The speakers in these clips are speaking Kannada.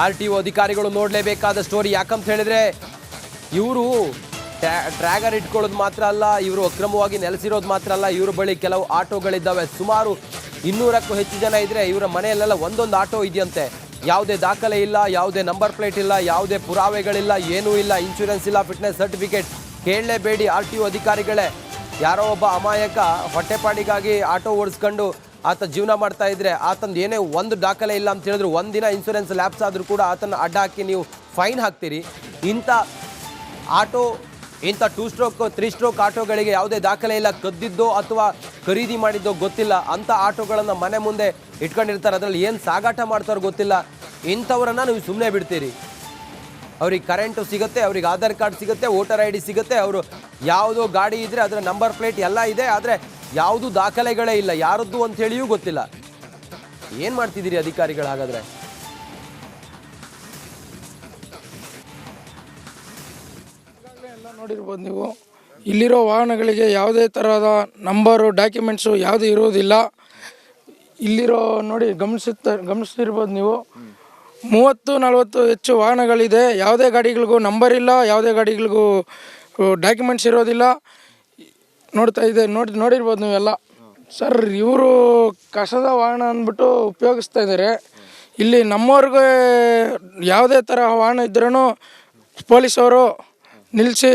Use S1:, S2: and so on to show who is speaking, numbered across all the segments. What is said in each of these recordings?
S1: RTO ಅಧಿಕಾರಿಗಳು ನೋಡಲೇಬೇಕಾದ ಸ್ಟೋರಿ. ಯಾಕಂತ ಹೇಳಿದ್ರೆ ಇವರು ಟ್ರ್ಯಾಗರ್ ಇಟ್ಕೊಳ್ಳೋದು ಮಾತ್ರ ಅಲ್ಲ, ಇವರು ಅಕ್ರಮವಾಗಿ ನೆಲೆಸಿರೋದು ಮಾತ್ರ ಅಲ್ಲ, ಇವ್ರ ಬಳಿ ಕೆಲವು ಆಟೋಗಳಿದ್ದಾವೆ. ಸುಮಾರು 200ಕ್ಕೂ ಹೆಚ್ಚು ಜನ ಇದ್ರೆ ಇವರ ಮನೆಯಲ್ಲೆಲ್ಲ ಒಂದೊಂದು ಆಟೋ ಇದೆಯಂತೆ. ಯಾವುದೇ ದಾಖಲೆ ಇಲ್ಲ, ಯಾವುದೇ ನಂಬರ್ ಪ್ಲೇಟ್ ಇಲ್ಲ, ಯಾವುದೇ ಪುರಾವೆಗಳಿಲ್ಲ, ಏನೂ ಇಲ್ಲ, ಇನ್ಶೂರೆನ್ಸ್ ಇಲ್ಲ, ಫಿಟ್ನೆಸ್ ಸರ್ಟಿಫಿಕೇಟ್. ಕೇಳಲೇಬೇಡಿ RTO ಅಧಿಕಾರಿಗಳೇ. ಯಾರೋ ಒಬ್ಬ ಅಮಾಯಕ ಹೊಟ್ಟೆಪಾಡಿಗಾಗಿ ಆಟೋ ಓಡಿಸ್ಕೊಂಡು ಆತ ಜೀವನ ಮಾಡ್ತಾ ಇದ್ರೆ ಆತಂದು ಏನೇ ಒಂದು ದಾಖಲೆ ಇಲ್ಲ ಅಂತ ಹೇಳಿದ್ರು, ಒಂದಿನ ಇನ್ಶೂರೆನ್ಸ್ ಲ್ಯಾಪ್ಸ್ ಆದರೂ ಕೂಡ ಆತನ ಅಡ್ಡ ಹಾಕಿ ನೀವು ಫೈನ್ ಹಾಕ್ತೀರಿ. ಇಂಥ 2 ಸ್ಟ್ರೋಕ್ 3 ಸ್ಟ್ರೋಕ್ ಆಟೋಗಳಿಗೆ ಯಾವುದೇ ದಾಖಲೆ ಇಲ್ಲ, ಕದ್ದಿದ್ದೋ ಅಥವಾ ಖರೀದಿ ಮಾಡಿದ್ದೋ ಗೊತ್ತಿಲ್ಲ, ಅಂಥ ಆಟೋಗಳನ್ನು ಮನೆ ಮುಂದೆ ಇಟ್ಕೊಂಡಿರ್ತಾರೆ. ಅದರಲ್ಲಿ ಏನು ಸಾಗಾಟ ಮಾಡ್ತಾರೋ ಗೊತ್ತಿಲ್ಲ. ಇಂಥವ್ರನ್ನ ನೀವು ಸುಮ್ಮನೆ ಬಿಡ್ತೀರಿ. ಅವ್ರಿಗೆ ಕರೆಂಟು ಸಿಗುತ್ತೆ, ಅವ್ರಿಗೆ ಆಧಾರ್ ಕಾರ್ಡ್ ಸಿಗುತ್ತೆ, ವೋಟರ್ ID ಸಿಗುತ್ತೆ, ಅವರು ಯಾವುದೋ ಗಾಡಿ ಇದ್ದರೆ ಅದರ ನಂಬರ್ ಪ್ಲೇಟ್ ಎಲ್ಲ ಇದೆ, ಆದರೆ ಯಾವುದೂ ದಾಖಲೆಗಳೇ ಇಲ್ಲ, ಯಾರದ್ದು ಅಂತ ಹೇಳಿಯೂ ಗೊತ್ತಿಲ್ಲ. ಏನು ಮಾಡ್ತಿದ್ದೀರಿ ಅಧಿಕಾರಿಗಳು ಹಾಗಾದರೆ?
S2: ಎಲ್ಲ ನೋಡಿರ್ಬೋದು ನೀವು, ಇಲ್ಲಿರೋ ವಾಹನಗಳಿಗೆ ಯಾವುದೇ ಥರದ ನಂಬರು ಡಾಕ್ಯುಮೆಂಟ್ಸು ಯಾವುದೂ ಇರೋದಿಲ್ಲ. ಇಲ್ಲಿರೋ ನೋಡಿ ಗಮನಿಸ್ತಿರ್ಬೋದು ನೀವು, 30-40 ಹೆಚ್ಚು ವಾಹನಗಳಿದೆ. ಯಾವುದೇ ಗಾಡಿಗಳಿಗೂ ನಂಬರ್ ಇಲ್ಲ, ಯಾವುದೇ ಗಾಡಿಗಳಿಗೂ ಡಾಕ್ಯುಮೆಂಟ್ಸ್ ಇರೋದಿಲ್ಲ. ನೋಡಿರ್ಬೋದು ನೀವೆಲ್ಲ. ಸರ್, ಇವರು ಕಸದ ವಾಹನ ಅಂದ್ಬಿಟ್ಟು ಉಪಯೋಗಿಸ್ತಾ ಇದ್ದಾರೆ. ಇಲ್ಲಿ ನಮ್ಮವ್ರಿಗೆ ಯಾವುದೇ ಥರ ವಾಹನ ಇದ್ರೂ ಪೊಲೀಸವರು ನಿಲ್ಲಿಸಿ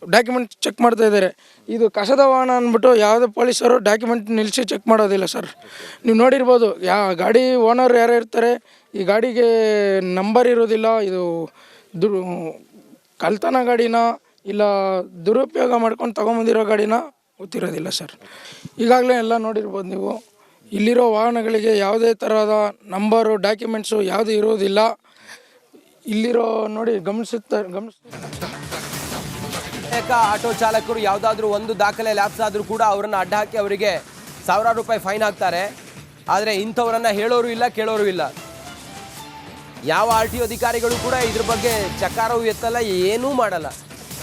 S2: ಡಾಕ್ಯುಮೆಂಟ್ ಚೆಕ್ ಮಾಡ್ತಾ ಇದ್ದಾರೆ. ಇದು ಕಸದ ವಾಹನ ಅಂದ್ಬಿಟ್ಟು ಯಾವುದೇ ಪೊಲೀಸರು ಡಾಕ್ಯುಮೆಂಟ್ ನಿಲ್ಲಿಸಿ ಚೆಕ್ ಮಾಡೋದಿಲ್ಲ. ಸರ್, ನೀವು ನೋಡಿರ್ಬೋದು, ಗಾಡಿ ಓನರ್ ಯಾರು ಇರ್ತಾರೆ, ಈ ಗಾಡಿಗೆ ನಂಬರ್ ಇರೋದಿಲ್ಲ. ಇದು ಕಳ್ತನ ಗಾಡಿನ ಇಲ್ಲ ದುರುಪಯೋಗ ಮಾಡ್ಕೊಂಡು ತೊಗೊಂಬಂದಿರೋ ಗಾಡಿನ ಗೊತ್ತಿರೋದಿಲ್ಲ. ಸರ್, ಈಗಾಗಲೇ ಎಲ್ಲ ನೋಡಿರ್ಬೋದು ನೀವು, ಇಲ್ಲಿರೋ ವಾಹನಗಳಿಗೆ ಯಾವುದೇ ಥರದ ನಂಬರು ಡಾಕ್ಯುಮೆಂಟ್ಸು ಯಾವುದೂ ಇರೋದಿಲ್ಲ. ಇಲ್ಲಿರೋ ನೋಡಿ
S1: ಆಟೋ ಚಾಲಕರು ಯಾವುದಾದ್ರೂ ಒಂದು ದಾಖಲೆ ಲ್ಯಾಪ್ಸ್ ಆದರೂ ಕೂಡ ಅವರನ್ನು ಅಡ್ಡ ಹಾಕಿ ಅವರಿಗೆ ಸಾವಿರಾರು ರೂಪಾಯಿ ಫೈನ್ ಹಾಕ್ತಾರೆ. ಆದರೆ ಇಂಥವರನ್ನು ಹೇಳೋರು ಇಲ್ಲ, ಕೇಳೋರು ಇಲ್ಲ. ಯಾವ RTO ಅಧಿಕಾರಿಗಳು ಕೂಡ ಇದ್ರ ಬಗ್ಗೆ ಚಕಾರವೂ ಎತ್ತಲ್ಲ, ಏನೂ ಮಾಡಲ್ಲ.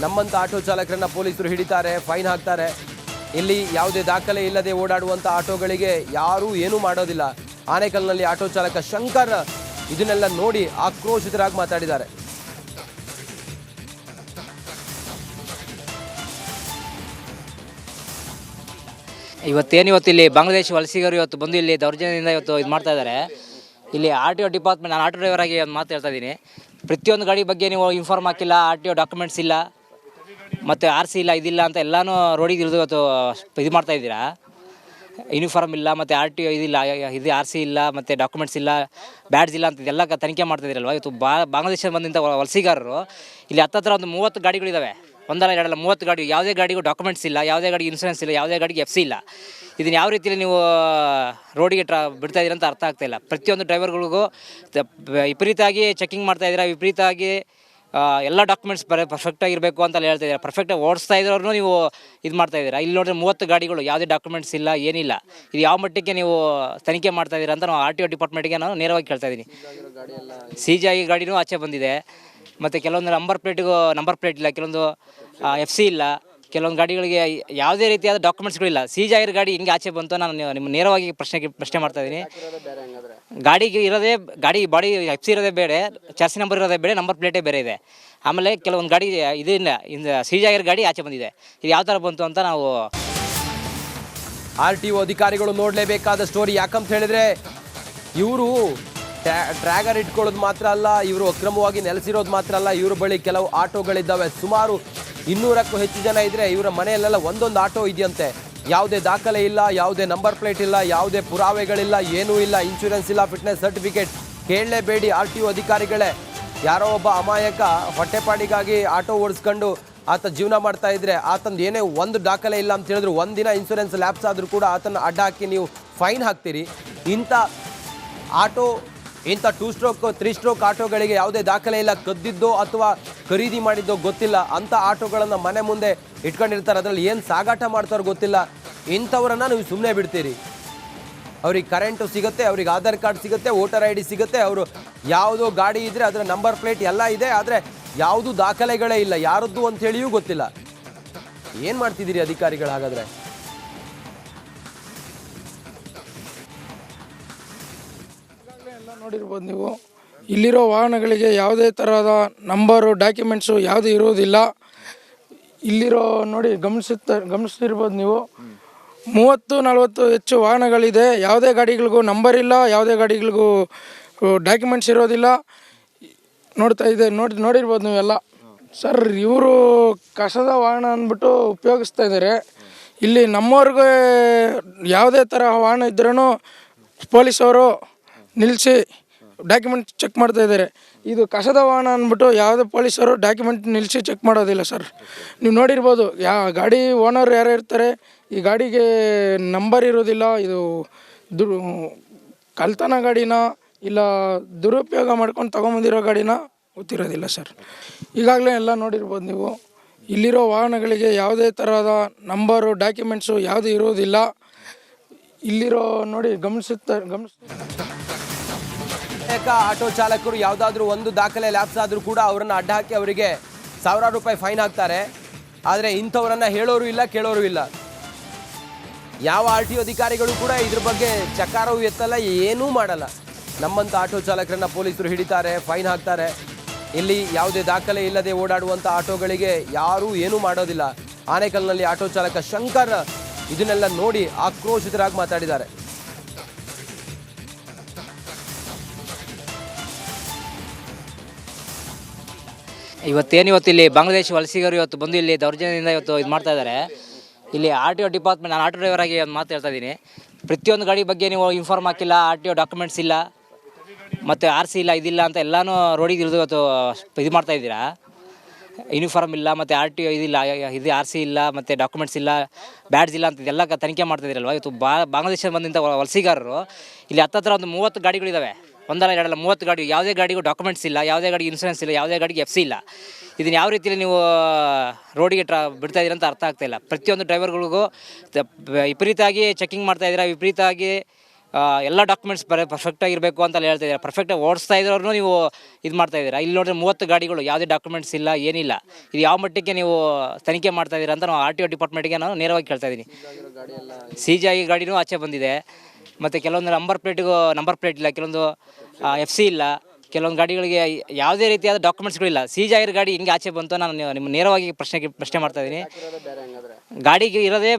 S1: ನಮ್ಮಂಥ ಆಟೋ ಚಾಲಕರನ್ನ ಪೊಲೀಸರು ಹಿಡಿತಾರೆ, ಫೈನ್ ಹಾಕ್ತಾರೆ. ಇಲ್ಲಿ ಯಾವುದೇ ದಾಖಲೆ ಇಲ್ಲದೆ ಓಡಾಡುವಂಥ ಆಟೋಗಳಿಗೆ ಯಾರೂ ಏನೂ ಮಾಡೋದಿಲ್ಲ. ಆನೇಕಲ್ನಲ್ಲಿ ಆಟೋ ಚಾಲಕ ಶಂಕರ್ ಇದನ್ನೆಲ್ಲ ನೋಡಿ ಆಕ್ರೋಶಿತರಾಗಿ ಮಾತಾಡಿದ್ದಾರೆ.
S3: ಇವತ್ತು ಇಲ್ಲಿ ಬಾಂಗ್ಲಾದೇಶ ವಲಸಿಗರು ಇವತ್ತು ಬಂದು ಇಲ್ಲಿ ದೌರ್ಜನ್ಯದಿಂದ ಇವತ್ತು ಇದು ಮಾಡ್ತಾ ಇದ್ದಾರೆ. ಇಲ್ಲಿ RTO ಡಿಪಾರ್ಟ್ಮೆಂಟ್, ನಾನು ಆಟೋ ಡ್ರೈವರ್ ಆಗಿ ಒಂದು ಮಾತು ಹೇಳ್ತಾ ಇದ್ದೀನಿ. ಪ್ರತಿಯೊಂದು ಗಾಡಿ ಬಗ್ಗೆ ನೀವು ಇನ್ಫಾರ್ಮ್ ಹಾಕಿಲ್ಲ, RTO ಡಾಕ್ಯುಮೆಂಟ್ಸ್ ಇಲ್ಲ, ಮತ್ತು RC ಇಲ್ಲ, ಇದಿಲ್ಲ ಅಂತ ಎಲ್ಲನೂ ರೋಡಿಗೆ ಇಳಿದು ಇವತ್ತು ಇದು ಮಾಡ್ತಾ ಇದ್ದೀರಾ. ಯೂನಿಫಾರ್ಮ್ ಇಲ್ಲ, ಮತ್ತು RTO ಇದಿಲ್ಲ, ಇದು RC ಇಲ್ಲ, ಮತ್ತು ಡಾಕ್ಯುಮೆಂಟ್ಸ್ ಇಲ್ಲ, ಬ್ಯಾಡ್ಜ್ ಇಲ್ಲ ಅಂತ ಇದೆಲ್ಲ ತನಿಖೆ ಮಾಡ್ತಾಯಿದ್ದೀರಲ್ವ. ಇವತ್ತು ಬಾಂಗ್ಲಾದೇಶದಲ್ಲಿ ಬಂದಂಥ ವಲಸಿಗಾರರು ಇಲ್ಲಿ ಹತ್ತಿರ ಒಂದು 30 ಗಾಡಿಗಳಿದ್ದಾವೆ. ಒಂದಲ್ಲ ಎರಡಲ್ಲ 30 ಗಾಡಿ. ಯಾವುದೇ ಗಾಡಿಗೂ ಡಾಕ್ಯುಮೆಂಟ್ಸ್ ಇಲ್ಲ, ಯಾವುದೇ ಗಾಡಿಗೆ ಇನ್ಶೂರೆನ್ಸ್ ಇಲ್ಲ, ಯಾವುದೇ ಗಾಡಿಗೆ FC ಇಲ್ಲ. ಇದನ್ನು ಯಾವ ರೀತಿಯಲ್ಲಿ ನೀವು ರೋಡಿಗೆ ಬಿಡ್ತಾ ಇದ್ದೀರ ಅಂತ ಅರ್ಥ ಆಗ್ತಾಯಿಲ್ಲ. ಪ್ರತಿಯೊಂದು ಡ್ರೈವರ್ಗಳಿಗೂ ವಿಪರೀತವಾಗಿ ಚೆಕಿಂಗ್ ಮಾಡ್ತಾಯಿದ್ದೀರಾ, ವಿಪರೀತವಾಗಿ ಎಲ್ಲ ಡಾಕ್ಯುಮೆಂಟ್ಸ್ ಪರ್ಫೆಕ್ಟಾಗಿರಬೇಕು ಅಂತ ಹೇಳ್ತಾ ಇದ್ದೀರಾ. ಪರ್ಫೆಕ್ಟಾಗಿ ಓಡಿಸ್ತಾ ಇದ್ರೂ ನೀವು ಇದು ಮಾಡ್ತಾಯಿದ್ದೀರಾ. ಇಲ್ಲಿ ನೋಡಿದ್ರೆ 30 ಗಾಡಿಗಳು, ಯಾವುದೇ ಡಾಕ್ಯುಮೆಂಟ್ಸ್ ಇಲ್ಲ, ಏನಿಲ್ಲ. ಇದು ಯಾವ ಮಟ್ಟಕ್ಕೆ ನೀವು ತನಿಖೆ ಮಾಡ್ತಾಯಿದ್ದೀರಾ ಅಂತ ನಾವು RTO ಡಿಪಾರ್ಟ್ಮೆಂಟ್ಗೆ ನಾನು ನೇರವಾಗಿ ಕೇಳ್ತಾ ಇದ್ದೀನಿ. ಸೀಜ್ ಆಗಿ ಗಾಡಿನೂ ಆಚೆ ಬಂದಿದೆ, ಮತ್ತು ಕೆಲವೊಂದು ನಂಬರ್ ಪ್ಲೇಟ್ ಇಲ್ಲ, ಕೆಲವೊಂದು FC ಇಲ್ಲ, ಕೆಲವೊಂದು ಗಾಡಿಗಳಿಗೆ ಯಾವುದೇ ರೀತಿಯಾದ ಡಾಕ್ಯುಮೆಂಟ್ಸ್ಗಳಿಲ್ಲ. ಸೀಜ್ ಆಗಿರೋ ಗಾಡಿ ಹಿಂಗೆ ಆಚೆ ಬಂತು. ನಾನು ನಿಮ್ಮ ನೇರವಾಗಿ ಪ್ರಶ್ನೆ ಮಾಡ್ತಾ ಇದ್ದೀನಿ. ಗಾಡಿಗೆ ಇರೋದೇ ಬಾಡಿ FC ಇರೋದೇ ಬೇರೆ, ಚಾರ್ಸಿ ನಂಬರ್ ಇರೋದೇ ಬೇರೆ, ನಂಬರ್ ಪ್ಲೇಟೇ ಬೇರೆ ಇದೆ. ಆಮೇಲೆ ಕೆಲವೊಂದು ಗಾಡಿ ಇದರಿಂದ ಸೀಜ್ ಆಗಿರೋ ಗಾಡಿ ಆಚೆ ಬಂದಿದೆ. ಇದು ಯಾವ ಥರ ಬಂತು ಅಂತ ನಾವು
S1: RTO ಅಧಿಕಾರಿಗಳು ನೋಡಲೇಬೇಕಾದ ಸ್ಟೋರಿ. ಯಾಕಂತ ಹೇಳಿದ್ರೆ ಇವರು ಟ್ರ್ಯಾಗರ್ ಇಟ್ಕೊಳ್ಳೋದು ಮಾತ್ರ ಅಲ್ಲ, ಇವರು ಅಕ್ರಮವಾಗಿ ನೆಲೆಸಿರೋದು ಮಾತ್ರ ಅಲ್ಲ, ಇವ್ರ ಬಳಿ ಕೆಲವು ಆಟೋಗಳಿದ್ದಾವೆ. ಸುಮಾರು 200ಕ್ಕೂ ಹೆಚ್ಚು ಜನ ಇದ್ರೆ ಇವರ ಮನೆಯಲ್ಲೆಲ್ಲ ಒಂದೊಂದು ಆಟೋ ಇದೆಯಂತೆ. ಯಾವುದೇ ದಾಖಲೆ ಇಲ್ಲ, ಯಾವುದೇ ನಂಬರ್ ಪ್ಲೇಟ್ ಇಲ್ಲ, ಯಾವುದೇ ಪುರಾವೆಗಳಿಲ್ಲ, ಏನೂ ಇಲ್ಲ, ಇನ್ಶೂರೆನ್ಸ್ ಇಲ್ಲ, ಫಿಟ್ನೆಸ್ ಸರ್ಟಿಫಿಕೇಟ್. ಕೇಳಲೇಬೇಡಿ RTO ಅಧಿಕಾರಿಗಳೇ. ಯಾರೋ ಒಬ್ಬ ಅಮಾಯಕ ಹೊಟ್ಟೆಪಾಡಿಗಾಗಿ ಆಟೋ ಓಡಿಸ್ಕೊಂಡು ಆತ ಜೀವನ ಮಾಡ್ತಾ ಇದ್ರೆ ಆತಂದು ಏನೇ ಒಂದು ದಾಖಲೆ ಇಲ್ಲ ಅಂತ ಹೇಳಿದ್ರು, ಒಂದಿನ ಇನ್ಶೂರೆನ್ಸ್ ಲ್ಯಾಪ್ಸ್ ಆದರೂ ಕೂಡ ಆತನ ಅಡ್ಡ ಹಾಕಿ ನೀವು ಫೈನ್ ಹಾಕ್ತೀರಿ. ಇಂಥ 2 ಸ್ಟ್ರೋಕ್ 3 ಸ್ಟ್ರೋಕ್ ಆಟೋಗಳಿಗೆ ಯಾವುದೇ ದಾಖಲೆ ಇಲ್ಲ, ಕದ್ದಿದ್ದೋ ಅಥವಾ ಖರೀದಿ ಮಾಡಿದ್ದೋ ಗೊತ್ತಿಲ್ಲ, ಅಂಥ ಆಟೋಗಳನ್ನು ಮನೆ ಮುಂದೆ ಇಟ್ಕೊಂಡಿರ್ತಾರೆ. ಅದರಲ್ಲಿ ಏನು ಸಾಗಾಟ ಮಾಡ್ತಾರೋ ಗೊತ್ತಿಲ್ಲ. ಇಂಥವ್ರನ್ನ ನೀವು ಸುಮ್ಮನೆ ಬಿಡ್ತೀರಿ. ಅವ್ರಿಗೆ ಕರೆಂಟು ಸಿಗುತ್ತೆ, ಅವ್ರಿಗೆ ಆಧಾರ್ ಕಾರ್ಡ್ ಸಿಗುತ್ತೆ, ವೋಟರ್ ID ಸಿಗುತ್ತೆ, ಅವರು ಯಾವುದೋ ಗಾಡಿ ಇದ್ದರೆ ಅದರ ನಂಬರ್ ಪ್ಲೇಟ್ ಎಲ್ಲ ಇದೆ, ಆದರೆ ಯಾವುದೂ ದಾಖಲೆಗಳೇ ಇಲ್ಲ, ಯಾರದ್ದು ಅಂತ ಹೇಳಿಯೂ ಗೊತ್ತಿಲ್ಲ. ಏನು ಮಾಡ್ತಿದ್ದೀರಿ ಅಧಿಕಾರಿಗಳು ಹಾಗಾದರೆ?
S2: ನೋಡಿರ್ಬೋದು ನೀವು, ಇಲ್ಲಿರೋ ವಾಹನಗಳಿಗೆ ಯಾವುದೇ ಥರದ ನಂಬರು ಡಾಕ್ಯುಮೆಂಟ್ಸು ಯಾವುದೂ ಇರುವುದಿಲ್ಲ. ಇಲ್ಲಿರೋ ನೋಡಿ ಗಮನಿಸ್ತಿರ್ಬೋದು ನೀವು, 30-40 ಹೆಚ್ಚು ವಾಹನಗಳಿದೆ. ಯಾವುದೇ ಗಾಡಿಗಳಿಗೂ ನಂಬರ್ ಇಲ್ಲ, ಯಾವುದೇ ಗಾಡಿಗಳಿಗೂ ಡಾಕ್ಯುಮೆಂಟ್ಸ್ ಇರೋದಿಲ್ಲ. ನೋಡಿರ್ಬೋದು ನೀವೆಲ್ಲ. ಸರ್, ಇವರು ಕಸದ ವಾಹನ ಅಂದ್ಬಿಟ್ಟು ಉಪಯೋಗಿಸ್ತಾ ಇದ್ದಾರೆ. ಇಲ್ಲಿ ನಮ್ಮವ್ರಿಗೆ ಯಾವುದೇ ಥರ ವಾಹನ ಇದ್ರೂ ಪೊಲೀಸವರು ನಿಲ್ಲಿಸಿ ಡಾಕ್ಯುಮೆಂಟ್ ಚೆಕ್ ಮಾಡ್ತಾ ಇದ್ದಾರೆ. ಇದು ಕಸದ ವಾಹನ ಅಂದ್ಬಿಟ್ಟು ಯಾವುದೇ ಪೊಲೀಸರು ಡಾಕ್ಯುಮೆಂಟ್ ನಿಲ್ಲಿಸಿ ಚೆಕ್ ಮಾಡೋದಿಲ್ಲ ಸರ್. ನೀವು ನೋಡಿರ್ಬೋದು, ಗಾಡಿ ಓನರ್ ಯಾರು ಇರ್ತಾರೆ, ಈ ಗಾಡಿಗೆ ನಂಬರ್ ಇರೋದಿಲ್ಲ. ಇದು ಕಳ್ತನ ಗಾಡಿನ ಇಲ್ಲ ದುರುಪಯೋಗ ಮಾಡ್ಕೊಂಡು ತೊಗೊಂಬಂದಿರೋ ಗಾಡಿನ ಗೊತ್ತಿರೋದಿಲ್ಲ ಸರ್. ಈಗಾಗಲೇ ಎಲ್ಲ ನೋಡಿರ್ಬೋದು ನೀವು, ಇಲ್ಲಿರೋ ವಾಹನಗಳಿಗೆ ಯಾವುದೇ ಥರದ ನಂಬರು ಡಾಕ್ಯುಮೆಂಟ್ಸು ಯಾವುದೂ ಇರೋದಿಲ್ಲ. ಇಲ್ಲಿರೋ ನೋಡಿ
S1: ಆಟೋ ಚಾಲಕರು ಯಾವುದಾದ್ರೂ ಒಂದು ದಾಖಲೆ ಲ್ಯಾಪ್ಸ್ ಆದರೂ ಕೂಡ ಅವರನ್ನು ಅಡ್ಡ ಹಾಕಿ ಅವರಿಗೆ ಸಾವಿರಾರು ರೂಪಾಯಿ ಫೈನ್ ಹಾಕ್ತಾರೆ. ಆದರೆ ಇಂಥವರನ್ನು ಹೇಳೋರು ಇಲ್ಲ, ಕೇಳೋರು ಇಲ್ಲ. ಯಾವ RTO ಅಧಿಕಾರಿಗಳು ಕೂಡ ಇದ್ರ ಬಗ್ಗೆ ಚಕಾರವೂ ಎತ್ತಲ್ಲ, ಏನೂ ಮಾಡಲ್ಲ. ನಮ್ಮಂಥ ಆಟೋ ಚಾಲಕರನ್ನ ಪೊಲೀಸರು ಹಿಡಿತಾರೆ, ಫೈನ್ ಹಾಕ್ತಾರೆ. ಇಲ್ಲಿ ಯಾವುದೇ ದಾಖಲೆ ಇಲ್ಲದೆ ಓಡಾಡುವಂಥ ಆಟೋಗಳಿಗೆ ಯಾರೂ ಏನೂ ಮಾಡೋದಿಲ್ಲ. ಆನೇಕಲ್ನಲ್ಲಿ ಆಟೋ ಚಾಲಕ ಶಂಕರ್ ಇದನ್ನೆಲ್ಲ ನೋಡಿ ಆಕ್ರೋಶಿತರಾಗಿ ಮಾತಾಡಿದ್ದಾರೆ.
S3: ಇವತ್ತು ಇಲ್ಲಿ ಬಾಂಗ್ಲಾದೇಶ ವಲಸಿಗರು ಇವತ್ತು ಬಂದು ಇಲ್ಲಿ ದೌರ್ಜನ್ಯದಿಂದ ಇವತ್ತು ಇದು ಮಾಡ್ತಾ ಇದ್ದಾರೆ. ಇಲ್ಲಿ RTO ಡಿಪಾರ್ಟ್ಮೆಂಟ್, ನಾನು ಆಟೋ ಡ್ರೈವರ್ ಆಗಿ ಒಂದು ಮಾತು ಹೇಳ್ತಾ ಇದ್ದೀನಿ. ಪ್ರತಿಯೊಂದು ಗಾಡಿ ಬಗ್ಗೆ ನೀವು ಇನ್ಫಾರ್ಮ್ ಹಾಕಿಲ್ಲ, RTO ಡಾಕ್ಯುಮೆಂಟ್ಸ್ ಇಲ್ಲ, ಮತ್ತು RC ಇಲ್ಲ, ಇದಿಲ್ಲ ಅಂತ ಎಲ್ಲನೂ ರೋಡಿಗೆ ಇಳಿದು ಇವತ್ತು ಇದು ಮಾಡ್ತಾ ಇದ್ದೀರಾ. ಯೂನಿಫಾರ್ಮ್ ಇಲ್ಲ, ಮತ್ತು RTO ಇದಿಲ್ಲ, ಇದು RC ಇಲ್ಲ, ಮತ್ತು ಡಾಕ್ಯುಮೆಂಟ್ಸ್ ಇಲ್ಲ, ಬ್ಯಾಡ್ಜ್ ಇಲ್ಲ ಅಂತ ಇದೆಲ್ಲ ತನಿಖೆ ಮಾಡ್ತಾಯಿದ್ದೀರಲ್ವ. ಇವತ್ತು ಬಾಂಗ್ಲಾದೇಶದಲ್ಲಿ ಬಂದಂಥ ವಲಸಿಗಾರರು ಇಲ್ಲಿ ಹತ್ತಿರ ಒಂದು 30 ಗಾಡಿಗಳಿದ್ದಾವೆ. ಒಂದಲ್ಲ ಎರಡಲ್ಲ 30 ಗಾಡಿ. ಯಾವುದೇ ಗಾಡಿಗೂ ಡಾಕ್ಯುಮೆಂಟ್ಸ್ ಇಲ್ಲ, ಯಾವುದೇ ಗಾಡಿಗೆ ಇನ್ಸೂರೆನ್ಸ್ ಇಲ್ಲ, ಯಾವುದೇ ಗಾಡಿಗೆ FC ಇಲ್ಲ. ಇದನ್ನು ಯಾವ ರೀತಿಯಲ್ಲಿ ನೀವು ರೋಡಿಗೆ ಬಿಡ್ತಾ ಇದ್ದೀರ ಅಂತ ಅರ್ಥ ಆಗ್ತಾಯಿಲ್ಲ. ಪ್ರತಿಯೊಂದು ಡ್ರೈವರ್ಗಳಿಗೂ ವಿಪರೀತವಾಗಿ ಚೆಕಿಂಗ್ ಮಾಡ್ತಾಯಿದ್ದೀರಾ, ವಿಪರೀತವಾಗಿ ಎಲ್ಲ ಡಾಕ್ಯುಮೆಂಟ್ಸ್ ಪರ್ಫೆಕ್ಟಾಗಿರಬೇಕು ಅಂತ ಹೇಳ್ತಾ ಇದ್ದೀರಾ. ಪರ್ಫೆಕ್ಟಾಗಿ ಓಡಿಸ್ತಾ ಇದ್ರೂ ನೀವು ಇದು ಮಾಡ್ತಾಯಿದ್ದೀರಾ. ಇಲ್ಲಿ ನೋಡಿದ್ರೆ 30 ಗಾಡಿಗಳು, ಯಾವುದೇ ಡಾಕ್ಯುಮೆಂಟ್ಸ್ ಇಲ್ಲ, ಏನಿಲ್ಲ. ಇದು ಯಾವ ಮಟ್ಟಕ್ಕೆ ನೀವು ತನಿಖೆ ಮಾಡ್ತಾಯಿದ್ದೀರಾ ಅಂತ ನಾವು RTO ಡಿಪಾರ್ಟ್ಮೆಂಟ್ಗೆ ನಾನು ನೇರವಾಗಿ ಕೇಳ್ತಾ ಇದ್ದೀನಿ. ಸೀಜ್ ಆಗಿ ಗಾಡಿನೂ ಆಚೆ ಬಂದಿದೆ, ಮತ್ತು ಕೆಲವೊಂದು ನಂಬರ್ ಪ್ಲೇಟ್ ಇಲ್ಲ, ಕೆಲವೊಂದು FC ಇಲ್ಲ, ಕೆಲವೊಂದು ಗಾಡಿಗಳಿಗೆ ಯಾವುದೇ ರೀತಿಯಾದ ಡಾಕ್ಯುಮೆಂಟ್ಸ್ಗಳಿಲ್ಲ. ಸೀಜ್ ಆಗಿರೋ ಗಾಡಿ ಹಿಂಗೆ ಆಚೆ ಬಂತು. ನಾನು ನಿಮ್ಮ ನೇರವಾಗಿ ಪ್ರಶ್ನೆ ಮಾಡ್ತಾ ಇದ್ದೀನಿ. ಗಾಡಿಗೆ ಇರೋದೇ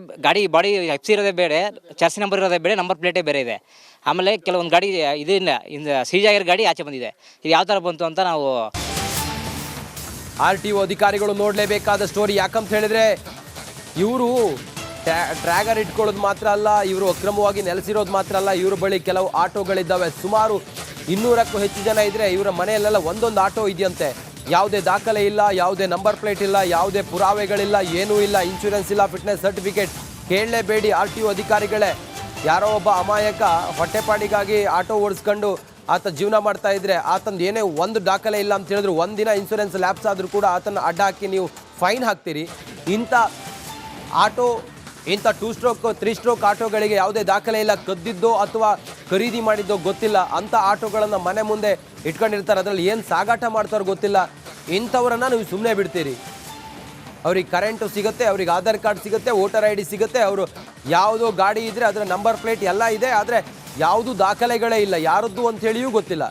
S3: ಬಾಡಿ FC ಇರೋದೇ ಬೇರೆ, ಚಾರ್ಸಿ ನಂಬರ್ ಇರೋದೇ ಬೇರೆ, ನಂಬರ್ ಪ್ಲೇಟೇ ಬೇರೆ ಇದೆ. ಆಮೇಲೆ ಕೆಲವೊಂದು ಗಾಡಿ ಇದರಿಂದ ಸೀಜ್ ಆಗಿರೋ ಗಾಡಿ ಆಚೆ ಬಂದಿದೆ. ಇದು ಯಾವ ಥರ ಬಂತು ಅಂತ ನಾವು
S1: RTO ಅಧಿಕಾರಿಗಳು ನೋಡಲೇಬೇಕಾದ ಸ್ಟೋರಿ. ಯಾಕಂತ ಹೇಳಿದ್ರೆ ಇವರು ಟ್ರ್ಯಾಗರ್ ಇಟ್ಕೊಳ್ಳೋದು ಮಾತ್ರ ಅಲ್ಲ, ಇವರು ಅಕ್ರಮವಾಗಿ ನೆಲೆಸಿರೋದು ಮಾತ್ರ ಅಲ್ಲ, ಇವ್ರ ಬಳಿ ಕೆಲವು ಆಟೋಗಳಿದ್ದಾವೆ. ಸುಮಾರು 200ಕ್ಕೂ ಹೆಚ್ಚು ಜನ ಇದ್ದರೆ ಇವರ ಮನೆಯಲ್ಲೆಲ್ಲ ಒಂದೊಂದು ಆಟೋ ಇದೆಯಂತೆ. ಯಾವುದೇ ದಾಖಲೆ ಇಲ್ಲ, ಯಾವುದೇ ನಂಬರ್ ಪ್ಲೇಟ್ ಇಲ್ಲ, ಯಾವುದೇ ಪುರಾವೆಗಳಿಲ್ಲ, ಏನೂ ಇಲ್ಲ, ಇನ್ಶೂರೆನ್ಸ್ ಇಲ್ಲ, ಫಿಟ್ನೆಸ್ ಸರ್ಟಿಫಿಕೇಟ್. ಕೇಳಲೇಬೇಡಿ RTO ಅಧಿಕಾರಿಗಳೇ. ಯಾರೋ ಒಬ್ಬ ಅಮಾಯಕ ಹೊಟ್ಟೆಪಾಡಿಗಾಗಿ ಆಟೋ ಓಡಿಸ್ಕೊಂಡು ಆತ ಜೀವನ ಮಾಡ್ತಾ ಇದ್ರೆ, ಆತಂದು ಏನೇ ಒಂದು ದಾಖಲೆ ಇಲ್ಲ ಅಂತ ಹೇಳಿದ್ರು, ಒಂದಿನ ಇನ್ಶೂರೆನ್ಸ್ ಲ್ಯಾಪ್ಸ್ ಆದರೂ ಕೂಡ ಆತನ ಅಡ್ಡ ಹಾಕಿ ನೀವು ಫೈನ್ ಹಾಕ್ತೀರಿ. ಇಂಥ 2 ಸ್ಟ್ರೋಕ್ 3 ಸ್ಟ್ರೋಕ್ ಆಟೋಗಳಿಗೆ ಯಾವುದೇ ದಾಖಲೆ ಇಲ್ಲ, ಕದ್ದಿದ್ದೋ ಅಥವಾ ಖರೀದಿ ಮಾಡಿದ್ದೋ ಗೊತ್ತಿಲ್ಲ. ಅಂಥ ಆಟೋಗಳನ್ನು ಮನೆ ಮುಂದೆ ಇಟ್ಕೊಂಡಿರ್ತಾರೆ, ಅದರಲ್ಲಿ ಏನು ಸಾಗಾಟ ಮಾಡ್ತಾರೋ ಗೊತ್ತಿಲ್ಲ. ಇಂಥವ್ರನ್ನ ನೀವು ಸುಮ್ಮನೆ ಬಿಡ್ತೀರಿ. ಅವ್ರಿಗೆ ಕರೆಂಟು ಸಿಗುತ್ತೆ, ಅವ್ರಿಗೆ ಆಧಾರ್ ಕಾರ್ಡ್ ಸಿಗುತ್ತೆ, ವೋಟರ್ ID ಸಿಗುತ್ತೆ, ಅವರು ಯಾವುದೋ ಗಾಡಿ ಇದ್ದರೆ ಅದರ ನಂಬರ್ ಪ್ಲೇಟ್ ಎಲ್ಲ ಇದೆ, ಆದರೆ ಯಾವುದೂ ದಾಖಲೆಗಳೇ ಇಲ್ಲ, ಯಾರದ್ದು ಅಂತ ಹೇಳಿಯೂ ಗೊತ್ತಿಲ್ಲ.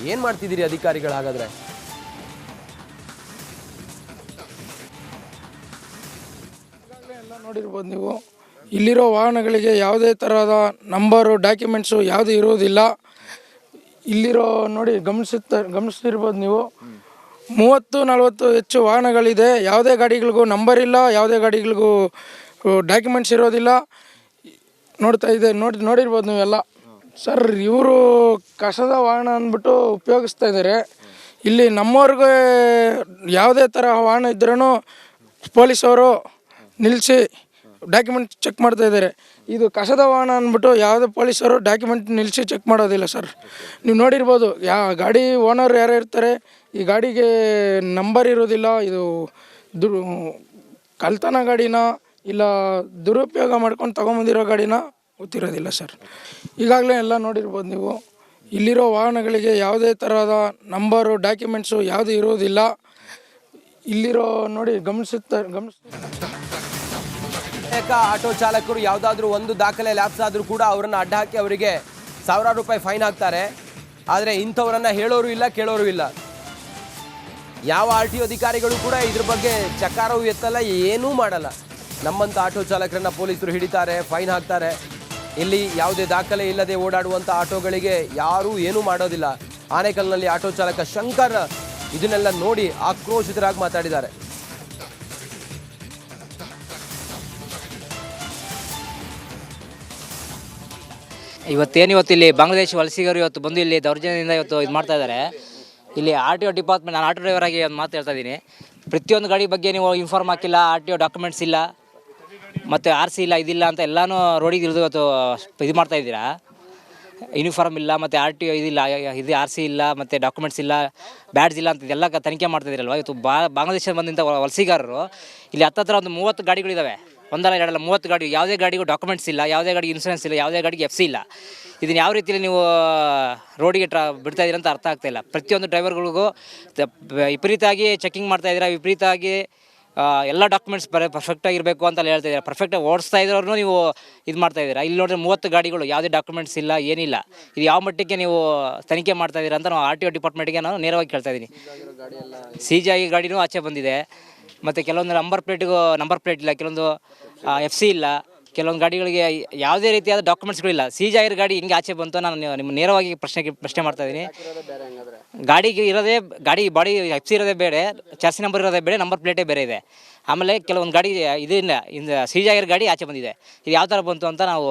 S1: ಏನು ಮಾಡ್ತಿದ್ದೀರಿ ಅಧಿಕಾರಿಗಳು ಹಾಗಾದರೆ?
S2: ನೋಡಿರ್ಬೋದು ನೀವು, ಇಲ್ಲಿರೋ ವಾಹನಗಳಿಗೆ ಯಾವುದೇ ಥರದ ನಂಬರು ಡಾಕ್ಯುಮೆಂಟ್ಸು ಯಾವುದೂ ಇರೋದಿಲ್ಲ. ಇಲ್ಲಿರೋ ನೋಡಿ ಗಮನಿಸ್ತಿರ್ಬೋದು ನೀವು, 30-40 ಹೆಚ್ಚು ವಾಹನಗಳಿದೆ. ಯಾವುದೇ ಗಾಡಿಗಳಿಗೂ ನಂಬರ್ ಇಲ್ಲ, ಯಾವುದೇ ಗಾಡಿಗಳಿಗೂ ಡಾಕ್ಯುಮೆಂಟ್ಸ್ ಇರೋದಿಲ್ಲ. ನೋಡಿರ್ಬೋದು ನೀವೆಲ್ಲ. ಸರ್, ಇವರು ಕಸದ ವಾಹನ ಅಂದ್ಬಿಟ್ಟು ಉಪಯೋಗಿಸ್ತಾ ಇದ್ದಾರೆ. ಇಲ್ಲಿ ನಮ್ಮವ್ರಿಗೆ ಯಾವುದೇ ಥರ ವಾಹನ ಇದ್ರೂ ಪೊಲೀಸವರು ನಿಲ್ಲಿಸಿ ಡಾಕ್ಯುಮೆಂಟ್ ಚೆಕ್ ಮಾಡ್ತಾ ಇದ್ದಾರೆ. ಇದು ಕಸದ ವಾಹನ ಅಂದ್ಬಿಟ್ಟು ಯಾವುದೇ ಪೊಲೀಸರು ಡಾಕ್ಯುಮೆಂಟ್ ನಿಲ್ಲಿಸಿ ಚೆಕ್ ಮಾಡೋದಿಲ್ಲ ಸರ್. ನೀವು ನೋಡಿರ್ಬೋದು, ಗಾಡಿ ಓನರ್ ಯಾರು ಇರ್ತಾರೆ, ಈ ಗಾಡಿಗೆ ನಂಬರ್ ಇರೋದಿಲ್ಲ. ಇದು ಕಳ್ತನ ಗಾಡಿನ ಇಲ್ಲ ದುರುಪಯೋಗ ಮಾಡ್ಕೊಂಡು ತೊಗೊಂಬಂದಿರೋ ಗಾಡಿನ ಗೊತ್ತಿರೋದಿಲ್ಲ ಸರ್. ಈಗಾಗಲೇ ಎಲ್ಲ ನೋಡಿರ್ಬೋದು ನೀವು, ಇಲ್ಲಿರೋ ವಾಹನಗಳಿಗೆ ಯಾವುದೇ ಥರದ ನಂಬರು ಡಾಕ್ಯುಮೆಂಟ್ಸು ಯಾವುದೂ ಇರೋದಿಲ್ಲ. ಇಲ್ಲಿರೋ ನೋಡಿ
S1: ಆಟೋ ಚಾಲಕರು ಯಾವುದಾದ್ರೂ ಒಂದು ದಾಖಲೆ ಲ್ಯಾಪ್ಸ್ ಆದರೂ ಕೂಡ ಅವರನ್ನು ಅಡ್ಡ ಹಾಕಿ ಅವರಿಗೆ ಸಾವಿರಾರು ರೂಪಾಯಿ ಫೈನ್ ಹಾಕ್ತಾರೆ. ಆದರೆ ಇಂಥವರನ್ನ ಹೇಳೋರು ಇಲ್ಲ, ಕೇಳೋರು ಇಲ್ಲ. ಯಾವ RTO ಅಧಿಕಾರಿಗಳು ಕೂಡ ಇದ್ರ ಬಗ್ಗೆ ಚಕಾರವು ಎತ್ತಲ್ಲ, ಏನೂ ಮಾಡಲ್ಲ. ನಮ್ಮಂಥ ಆಟೋ ಚಾಲಕರನ್ನ ಪೊಲೀಸರು ಹಿಡಿತಾರೆ, ಫೈನ್ ಹಾಕ್ತಾರೆ. ಇಲ್ಲಿ ಯಾವುದೇ ದಾಖಲೆ ಇಲ್ಲದೆ ಓಡಾಡುವಂಥ ಆಟೋಗಳಿಗೆ ಯಾರೂ ಏನೂ ಮಾಡೋದಿಲ್ಲ. ಆನೇಕಲ್ನಲ್ಲಿ ಆಟೋ ಚಾಲಕ ಶಂಕರ್ ಇದನ್ನೆಲ್ಲ ನೋಡಿ ಆಕ್ರೋಶಿತರಾಗಿ ಮಾತಾಡಿದ್ದಾರೆ.
S3: ಇವತ್ತು ಇಲ್ಲಿ ಬಾಂಗ್ಲಾದೇಶ ವಲಸಿಗರು ಇವತ್ತು ಬಂದು ಇಲ್ಲಿ ದೌರ್ಜನ್ಯದಿಂದ ಇವತ್ತು ಇದು ಮಾಡ್ತಾ ಇದ್ದಾರೆ. ಇಲ್ಲಿ RTO ಡಿಪಾರ್ಟ್ಮೆಂಟ್, ನಾನು ಆಟೋ ಡ್ರೈವರ್ ಆಗಿ ಒಂದು ಮಾತು ಹೇಳ್ತಾ ಇದ್ದೀನಿ. ಪ್ರತಿಯೊಂದು ಗಾಡಿ ಬಗ್ಗೆ ನೀವು ಇನ್ಫಾರ್ಮ್ ಹಾಕಿಲ್ಲ, RTO ಡಾಕ್ಯುಮೆಂಟ್ಸ್ ಇಲ್ಲ, ಮತ್ತು RC ಇಲ್ಲ, ಇದಿಲ್ಲ ಅಂತ ಎಲ್ಲನೂ ರೋಡಿಗೆ ಇಳಿದು ಇವತ್ತು ಇದು ಮಾಡ್ತಾ ಇದ್ದೀರಾ. ಯೂನಿಫಾರ್ಮ್ ಇಲ್ಲ, ಮತ್ತು RTO ಇದಿಲ್ಲ, ಇದು RC ಇಲ್ಲ, ಮತ್ತು ಡಾಕ್ಯುಮೆಂಟ್ಸ್ ಇಲ್ಲ, ಬ್ಯಾಡ್ಜ್ ಇಲ್ಲ ಅಂತ ಇದೆಲ್ಲ ತನಿಖೆ ಮಾಡ್ತಾಯಿದ್ದೀರಲ್ವ. ಇವತ್ತು ಬಾಂಗ್ಲಾದೇಶ ಬಂದಂಥ ವಲಸಿಗಾರರು ಇಲ್ಲಿ ಹತ್ತತ್ರ ಒಂದು 30 ಗಾಡಿಗಳಿದ್ದಾವೆ, ಒಂದಲ್ಲ ಎರಡಲ್ಲ 30 ಗಾಡಿ. ಯಾವುದೇ ಗಾಡಿಗೂ ಡಾಕ್ಯುಮೆಂಟ್ಸ್ ಇಲ್ಲ, ಯಾವುದೇ ಗಾಡಿಗೆ ಇನ್ಸೂರೆನ್ಸ್ ಇಲ್ಲ, ಯಾವುದೇ ಗಾಡಿಗೆ FC ಇಲ್ಲ. ಇದನ್ನು ಯಾವ ರೀತಿಯಲ್ಲಿ ನೀವು ರೋಡಿಗೆ ಬಿಡ್ತಾ ಇದ್ದೀರ ಅಂತ ಅರ್ಥ ಆಗ್ತಾಯಿಲ್ಲ. ಪ್ರತಿಯೊಂದು ಡ್ರೈವರ್ಗಳಿಗೂ ವಿಪರೀತವಾಗಿ ಚೆಕಿಂಗ್ ಮಾಡ್ತಾಯಿದ್ದೀರಾ, ವಿಪರೀತವಾಗಿ ಎಲ್ಲ ಡಾಕ್ಯುಮೆಂಟ್ಸ್ ಪರ್ಫೆಕ್ಟಾಗಿರಬೇಕು ಅಂತ ಹೇಳ್ತಾ ಇದ್ದೀರಾ. ಪರ್ಫೆಕ್ಟಾಗಿ ಓಡಿಸ್ತಾ ಇದ್ರೂ ನೀವು ಇದು ಮಾಡ್ತಾಯಿದ್ದೀರಾ. ಇಲ್ಲಿ ನೋಡಿದ್ರೆ 30 ಗಾಡಿಗಳು, ಯಾವುದೇ ಡಾಕ್ಯುಮೆಂಟ್ಸ್ ಇಲ್ಲ, ಏನಿಲ್ಲ. ಇದು ಯಾವ ಮಟ್ಟಕ್ಕೆ ನೀವು ತನಿಖೆ ಮಾಡ್ತಾಯಿದ್ದೀರಾ ಅಂತ ನಾವು RTO ಡಿಪಾರ್ಟ್ಮೆಂಟ್ಗೆ ನಾನು ನೇರವಾಗಿ ಕೇಳ್ತಾ ಇದ್ದೀನಿ. ಸೀಜ್ ಆಗಿ ಗಾಡಿನೂ ಆಚೆ ಬಂದಿದೆ, ಮತ್ತು ಕೆಲವೊಂದು ನಂಬರ್ ಪ್ಲೇಟ್ ಇಲ್ಲ, ಕೆಲವೊಂದು FC ಇಲ್ಲ, ಕೆಲವೊಂದು ಗಾಡಿಗಳಿಗೆ ಯಾವುದೇ ರೀತಿಯಾದ ಡಾಕ್ಯುಮೆಂಟ್ಸ್ಗಳಿಲ್ಲ. ಸೀಜ್ ಆಗಿರೋ ಗಾಡಿ ಹಿಂಗೆ ಆಚೆ ಬಂತು ನಾನು ನಿಮ್ಮ ನೇರವಾಗಿ ಪ್ರಶ್ನೆ ಮಾಡ್ತಾ ಇದ್ದೀನಿ. ಗಾಡಿಗೆ ಇರೋದೇ ಬಾಡಿ FC ಇರೋದೇ ಬೇರೆ, ಚಾರ್ಸಿ ನಂಬರ್ ಇರೋದೇ ಬೇರೆ, ನಂಬರ್ ಪ್ಲೇಟೇ ಬೇರೆ ಇದೆ. ಆಮೇಲೆ ಕೆಲವೊಂದು ಗಾಡಿ ಇದರಿಂದ ಸೀಜ್ ಆಗಿರೋ ಗಾಡಿ ಆಚೆ ಬಂದಿದೆ. ಇದು ಯಾವ ಥರ ಬಂತು ಅಂತ ನಾವು